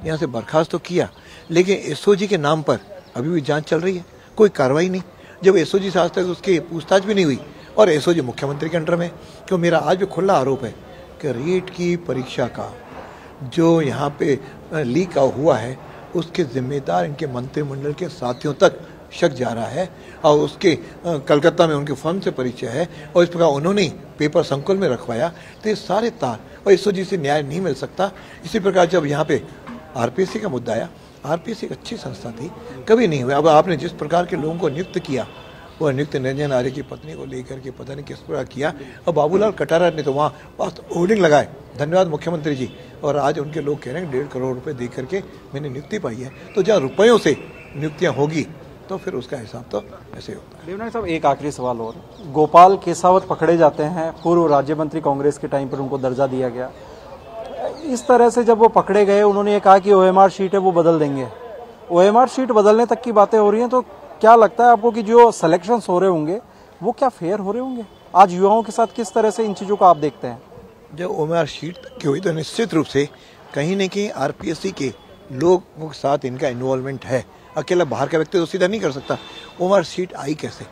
यहाँ से बर्खास्त तो किया, लेकिन एसओजी के नाम पर अभी भी जांच चल रही है, कोई कार्रवाई नहीं। जब एसओजी से आज तक उसकी पूछताछ भी नहीं हुई और एसओजी मुख्यमंत्री के अंडर में, क्यों मेरा आज भी खुला आरोप है कि रीट की परीक्षा का जो यहाँ पे लीक हुआ है उसके जिम्मेदार इनके मंत्रिमंडल के साथियों तक शक जा रहा है और उसके कलकत्ता में उनके फर्म से परिचय है और इस प्रकार उन्होंने पेपर संकुल में रखवाया। तो ये सारे तार और एसओजी से न्याय नहीं मिल सकता। इसी प्रकार जब यहाँ पे आरपीएससी का मुद्दा आया, आरपीएससी एक अच्छी संस्था थी, कभी नहीं हुआ। अब आपने जिस प्रकार के लोगों को नियुक्त किया, वो नियुक्त निरंजन आर्य की पत्नी को लेकर के पता नहीं किस प्रकार किया, और बाबूलाल कटारा ने तो वहाँ पास होर्डिंग लगाए, धन्यवाद मुख्यमंत्री जी, और आज उनके लोग कह रहे हैं 1.5 करोड़ रुपए दे करके मैंने नियुक्ति पाई है। तो जहाँ रुपयों से नियुक्तियाँ होगी तो फिर उसका हिसाब तो ऐसे होता है। देवनानी साहब, एक आखिरी सवाल और, गोपाल केसावत पकड़े जाते हैं, पूर्व राज्य मंत्री कांग्रेस के टाइम पर उनको दर्जा दिया गया, इस तरह से जब वो पकड़े गए उन्होंने ये कहा कि ओएमआर शीट है वो बदल देंगे, ओएमआर शीट बदलने तक की बातें हो रही हैं। तो क्या लगता है आपको कि जो सिलेक्शंस हो रहे होंगे वो क्या फेयर हो रहे होंगे? आज युवाओं के साथ किस तरह से इन चीज़ों को आप देखते हैं? जब ओएमआर शीट की हुई तो निश्चित रूप से कहीं न कहीं आरपीएससी के लोगों के साथ इनका इन्वॉल्वमेंट है। अकेला बाहर का व्यक्ति तो सीधा नहीं कर सकता। ओएमआर शीट आई कैसे?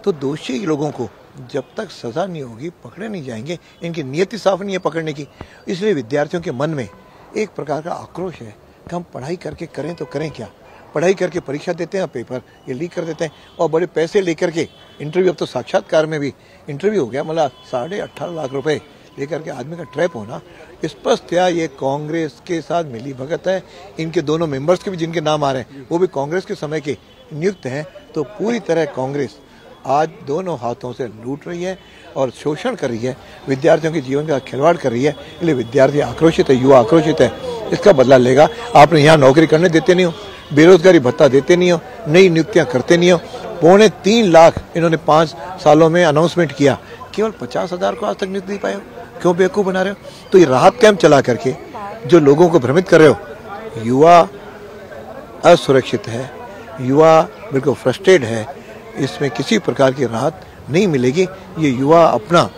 तो दोषी लोगों को जब तक सजा नहीं होगी पकड़े नहीं जाएंगे। इनकी नीयति साफ नहीं है पकड़ने की। इसलिए विद्यार्थियों के मन में एक प्रकार का आक्रोश है कि हम पढ़ाई करके करें तो करें क्या? पढ़ाई करके परीक्षा देते हैं, पेपर ये लीक कर देते हैं और बड़े पैसे लेकर के इंटरव्यू, अब तो साक्षात्कार में भी इंटरव्यू हो गया, मतलब 18.5 लाख रुपए लेकर के आदमी का ट्रैप होना स्पष्ट है। ये कांग्रेस के साथ मिली भगत है। इनके दोनों मेंबर्स के भी जिनके नाम आ रहे हैं वो भी कांग्रेस के समय के नियुक्त हैं। तो पूरी तरह कांग्रेस आज दोनों हाथों से लूट रही है और शोषण कर रही है, विद्यार्थियों के जीवन का खिलवाड़ कर रही है। इसलिए विद्यार्थी आक्रोशित है, युवा आक्रोशित है, इसका बदला लेगा। आपने यहाँ नौकरी करने देते नहीं हो, बेरोजगारी भत्ता देते नहीं हो, नई नियुक्तियां करते नहीं हो। 3.25 लाख इन्होंने 5 सालों में अनाउंसमेंट किया, केवल 50,000 को आज तक नियुक्ति नहीं पाए हो। क्यों बेवकूफ बना रहे हो? तो ये राहत कैंप चला करके जो लोगों को भ्रमित कर रहे हो, युवा असुरक्षित है, युवा बिल्कुल फ्रस्ट्रेट है, इसमें किसी प्रकार की राहत नहीं मिलेगी। ये युवा अपना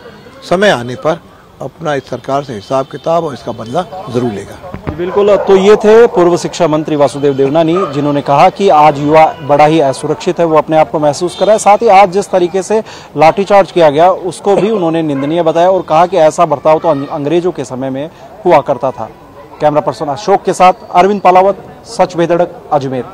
समय आने पर अपना इस सरकार से हिसाब किताब और इसका बदला जरूर लेगा। बिल्कुल। तो ये थे पूर्व शिक्षा मंत्री वासुदेव देवनानी, जिन्होंने कहा कि आज युवा बड़ा ही असुरक्षित है, वो अपने आप को महसूस कर रहा है। साथ ही आज जिस तरीके से लाठीचार्ज किया गया उसको भी उन्होंने निंदनीय बताया और कहा कि ऐसा बर्ताव तो अंग्रेजों के समय में हुआ करता था। कैमरा पर्सन अशोक के साथ अरविंद पालावत, सच बेधड़क, अजमेर।